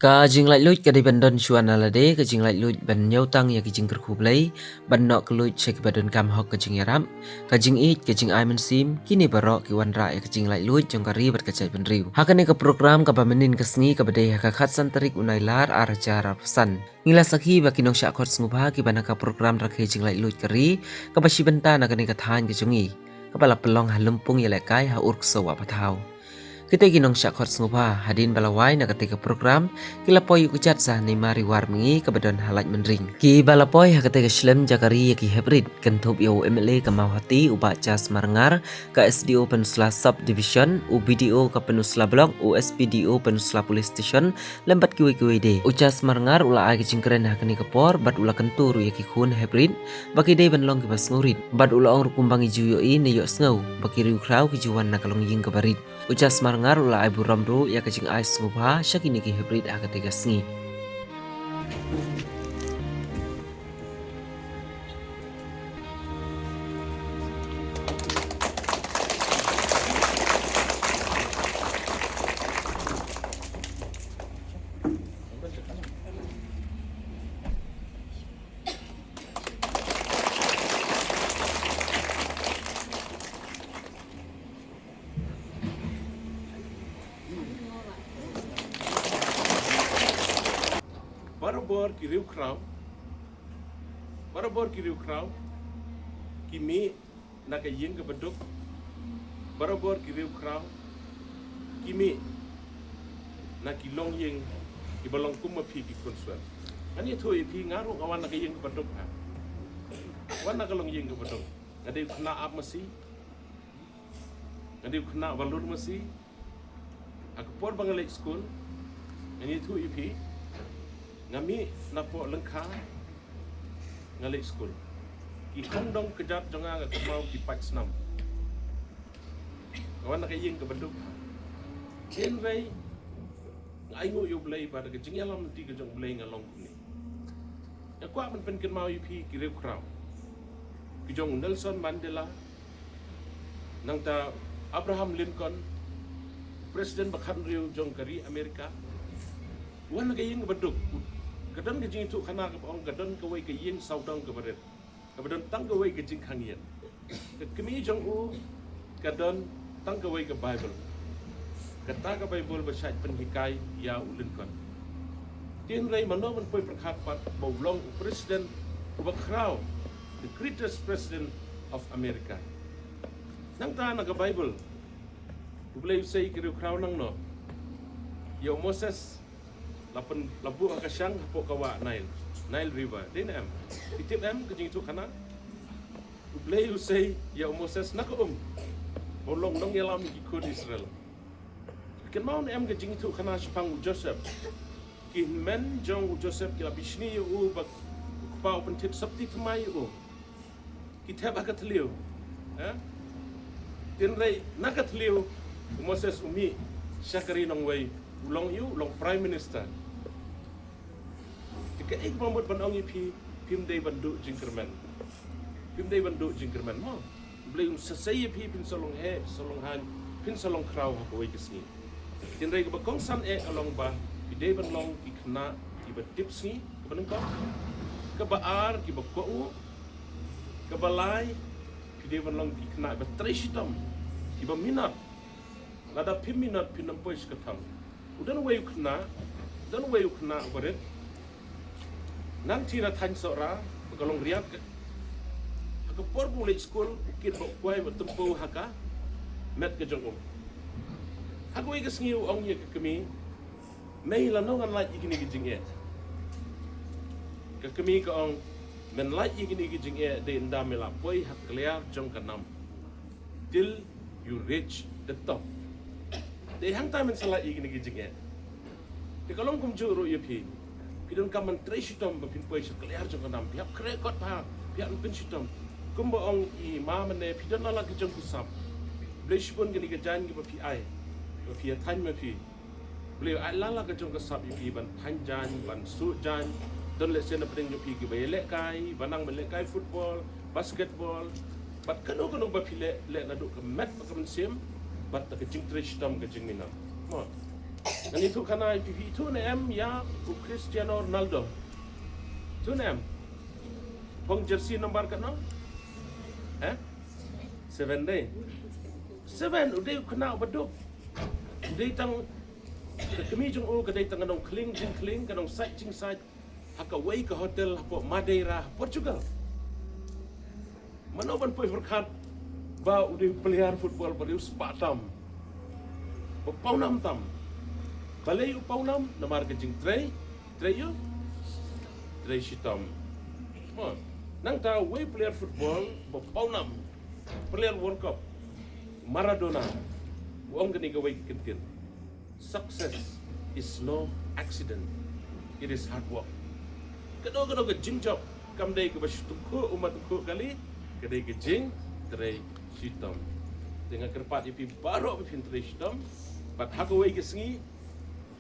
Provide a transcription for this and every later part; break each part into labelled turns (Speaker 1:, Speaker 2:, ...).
Speaker 1: Ka jing lai lut ka di bandon chuan ala de ka jing lai lut ban nyau tang ya ki jing kerku blai ban no ka lut che ki badon kam hok ka jing yaram ka jing it ka jing ai man sim kini barok ki wan ra ya ka jing lai lut jong ka ri bat ka chai ban riu hakane ka program ka bamenin ka sngi ka bade ka khat san tarik unai lar ar cara pesan ngila sakhi ba kinong sha khot snguba ki bana ka program rakhe jing lai lut ka ri ka bashi banta na ka ni ka than ka jungi ka bala pelong halumpung ya lai kai ha urk sawa pathau kita ginong syakot sngupa hadin balawai na ketika program kilapoy ucat sah ni mari war mengi kabadon halat menring ki balapoy ha ketika shlem jakari ki hybrid kentup yo MLA kamau hati uba cas marengar ka SDO penusla subdivision UBDO ka penusla blok USPDO penusla police station lembat kiwi de ucas marengar ula ai kicingkeren ha keni kapor bat ula kentur ya ki khun hybrid baki de benlong ki bas ngurit bat ula ong rukumbangi juyo ini yo snau baki riu krau ki juwan na kalong ying kabarit ucas marengar ula ibu ramru ya kecing ais ngubah syakini ki hybrid ketiga sengi.
Speaker 2: Barabor ki riu kraw ki mi naka ying ka baduk barabor ki riu kraw ki mi na ki long ying ki balong kuma pi ki konswer ani thoi pi ngaru awan naka ying ka baduk ha wan naka long ying ka baduk ngade khna ap masi ngade khna walur masi ak por bangalek school ani thoi pi ngami na po lengkha ngalik school ki kondong kejat jonga ka mau ki pat snam kawan nak ying ke beduk ken rei ngai ngo yo blai ba ke jing yalam ti ke jong blai ngalong ni ya kwa man pen ken mau yu pi ki reu kraw ki jong Nelson Mandela nang ta Abraham Lincoln presiden bakhan riu jong kari Amerika wan nak ying ke beduk kadang ke jing tu khana ke ong kadang ke wei ke yin sau dong ke baret kadang tang ke wei ke jing khang yin ke kemi jong u kadang tang ke wei ke bible kata ke bible bersat penhikai ya ulun kon tin rei mano man poi prakhat pat bawlong president bakrau the greatest president of America nang ta na ke bible boleh usai ke krau nang no yo Moses labu akasyang hapo kawa Nile River din em itip em kejing tu kana ublay usay ya Moses nak bolong nang yalam ikut Israel ken maun em kejing tu kana spang Joseph ki men jong Joseph ki labishni u bak pa open tip sabti tmai u ki tab akatlio ha tin rei nakatlio Moses umi syakari nang way ulong yu long prime minister ke ek mamut bandong pi pim dei bandu jingkerman mo blei sesai pi pin solong han pin solong kraw ha koi kisni tin rei ke bakong san along ba pi dei ban long ki khna ki ba tips ni ban ko ke ba ar ki ba ko u ke ba lai pi dei ban long ki khna ba trishitam ki ba minat lada pim minat pin nam pois ka tham udan wei khna baret nanti na tan sora kalong riak ke por bullet school kit bo kwai betempo haka met ke jong hago i gesngiu ong ye kemi nei la no ngan lai igini gijing e ke kemi ka ong men lai igini gijing e de nda mela poi hak clear jong kanam till you reach the top de hang ta men sala igini gijing e de kalong kum juru ye pi pidon kaman treshitom bapin poi sekaliar jong kanam piap krekot pa piap pin shitom kumbo ong i mamane pidon la ke jong kusap bleshpon gani ke jan gi pi ai pi tan ma pi ble ai la ke jong kusap pi ban panjan ban su jan don le sen pring pi gi bele kai banang bele kai football basketball bat kanu ba pi le na do ke met ka men sim bat ke jing treshitom ke jing minam mo Ngani tu kana pipi tu ne em ya u Cristiano Ronaldo. Tu ne em. Pong jersey nomor kana? Eh? 7 day. 7 udah kena beduk. Udah tang kami jung kedai tang kanong kling kanong site haka way ke hotel po Madeira Portugal. Manoban poi berkat ba udah pelihar football pada sepatam. Paunam tam. Balai paunam namar kejing tray yo tray sitam. Nang ta way player football paunam player World Cup Maradona wong gani gawai kitkin. Success is no accident. It is hard work. Kado ke jing job kam dai ke bastuku umat ku kali kedai ke jing tray sitam. Dengan kerpat ipi baru ipi tray sitam bat hakawai ke sengi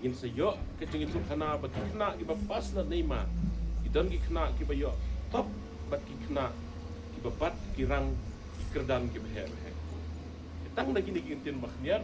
Speaker 2: in sayo ke jing itu kana bat kena ki pas na neima. Idon ki kena ki bayo top bat ki kena ki babat ki rang ki kerdan ki behe. Tang lagi ni kintin makhniar